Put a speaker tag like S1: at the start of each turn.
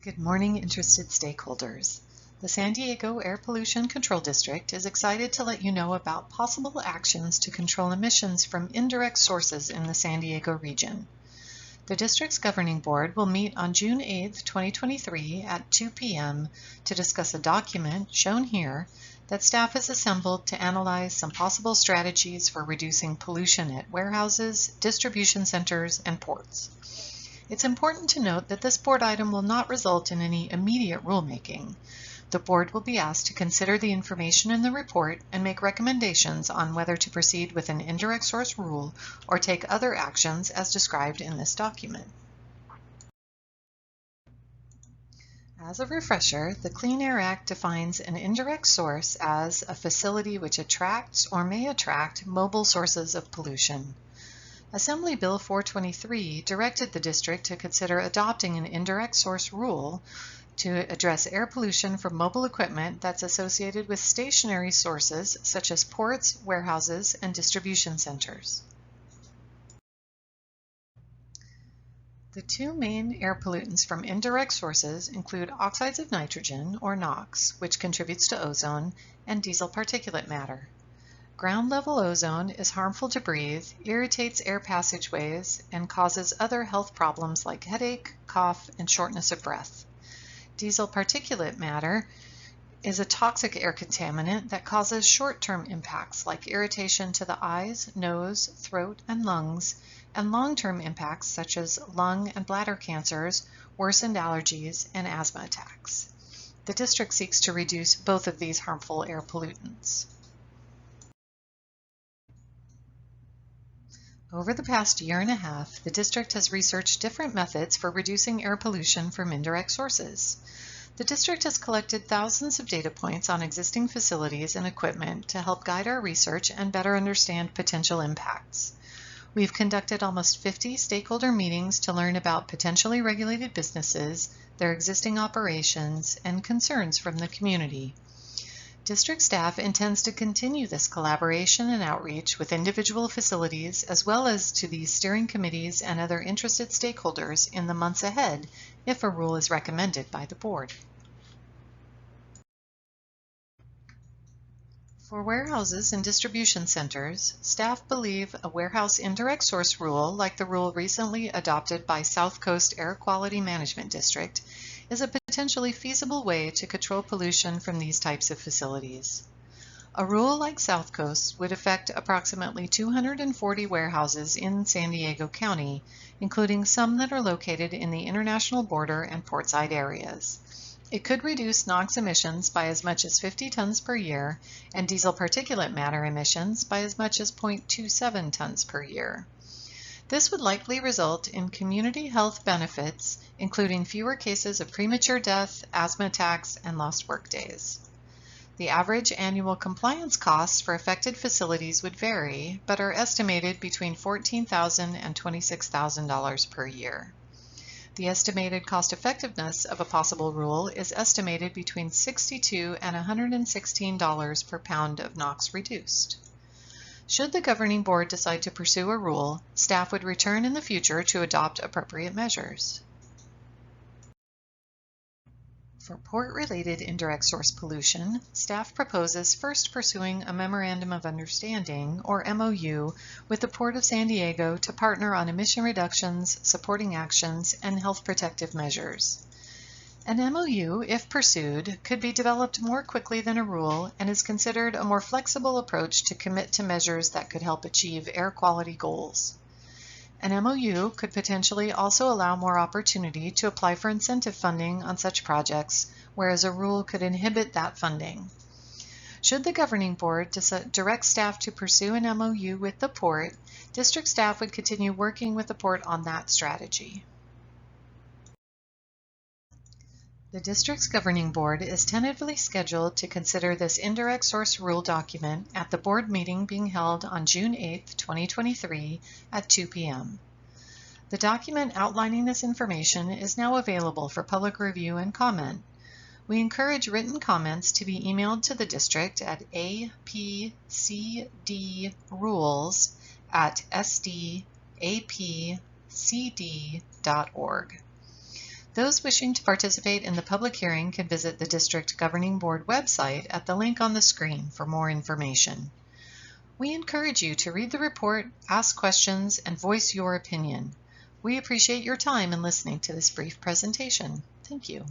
S1: Good morning, interested stakeholders. The San Diego Air Pollution Control District is excited to let you know about possible actions to control emissions from indirect sources in the San Diego region. The district's governing board will meet on June 8, 2023 at 2 p.m. to discuss a document, shown here, that staff has assembled to analyze some possible strategies for reducing pollution at warehouses, distribution centers, and ports. It's important to note that this board item will not result in any immediate rulemaking. The board will be asked to consider the information in the report and make recommendations on whether to proceed with an indirect source rule or take other actions as described in this document. As a refresher, the Clean Air Act defines an indirect source as a facility which attracts or may attract mobile sources of pollution. Assembly Bill 423 directed the district to consider adopting an indirect source rule to address air pollution from mobile equipment that's associated with stationary sources such as ports, warehouses, and distribution centers. The two main air pollutants from indirect sources include oxides of nitrogen, or NOx, which contributes to ozone, and diesel particulate matter. Ground-level ozone is harmful to breathe, irritates air passageways, and causes other health problems like headache, cough, and shortness of breath. Diesel particulate matter is a toxic air contaminant that causes short-term impacts like irritation to the eyes, nose, throat, and lungs, and long-term impacts such as lung and bladder cancers, worsened allergies, and asthma attacks. The district seeks to reduce both of these harmful air pollutants. Over the past year and a half, the district has researched different methods for reducing air pollution from indirect sources. The district has collected thousands of data points on existing facilities and equipment to help guide our research and better understand potential impacts. We've conducted almost 50 stakeholder meetings to learn about potentially regulated businesses, their existing operations, and concerns from the community. District staff intends to continue this collaboration and outreach with individual facilities as well as to these steering committees and other interested stakeholders in the months ahead if a rule is recommended by the board. For warehouses and distribution centers, staff believe a warehouse indirect source rule, like the rule recently adopted by South Coast Air Quality Management District, is a potentially feasible way to control pollution from these types of facilities. A rule like South Coast would affect approximately 240 warehouses in San Diego County, including some that are located in the international border and portside areas. It could reduce NOx emissions by as much as 50 tons per year and diesel particulate matter emissions by as much as 0.27 tons per year. This would likely result in community health benefits, including fewer cases of premature death, asthma attacks, and lost workdays. The average annual compliance costs for affected facilities would vary, but are estimated between $14,000 and $26,000 per year. The estimated cost-effectiveness of a possible rule is estimated between $62 and $116 per pound of NOx reduced. Should the governing board decide to pursue a rule, staff would return in the future to adopt appropriate measures. For port-related indirect source pollution, staff proposes first pursuing a Memorandum of Understanding, or MOU, with the Port of San Diego to partner on emission reductions, supporting actions, and health protective measures. An MOU, if pursued, could be developed more quickly than a rule and is considered a more flexible approach to commit to measures that could help achieve air quality goals. An MOU could potentially also allow more opportunity to apply for incentive funding on such projects, whereas a rule could inhibit that funding. Should the governing board direct staff to pursue an MOU with the port, district staff would continue working with the port on that strategy. The district's governing board is tentatively scheduled to consider this indirect source rule document at the board meeting being held on June 8, 2023 at 2 p.m. The document outlining this information is now available for public review and comment. We encourage written comments to be emailed to the district at apcdrules@sdapcd.org. Those wishing to participate in the public hearing can visit the District Governing Board website at the link on the screen for more information. We encourage you to read the report, ask questions, and voice your opinion. We appreciate your time in listening to this brief presentation. Thank you.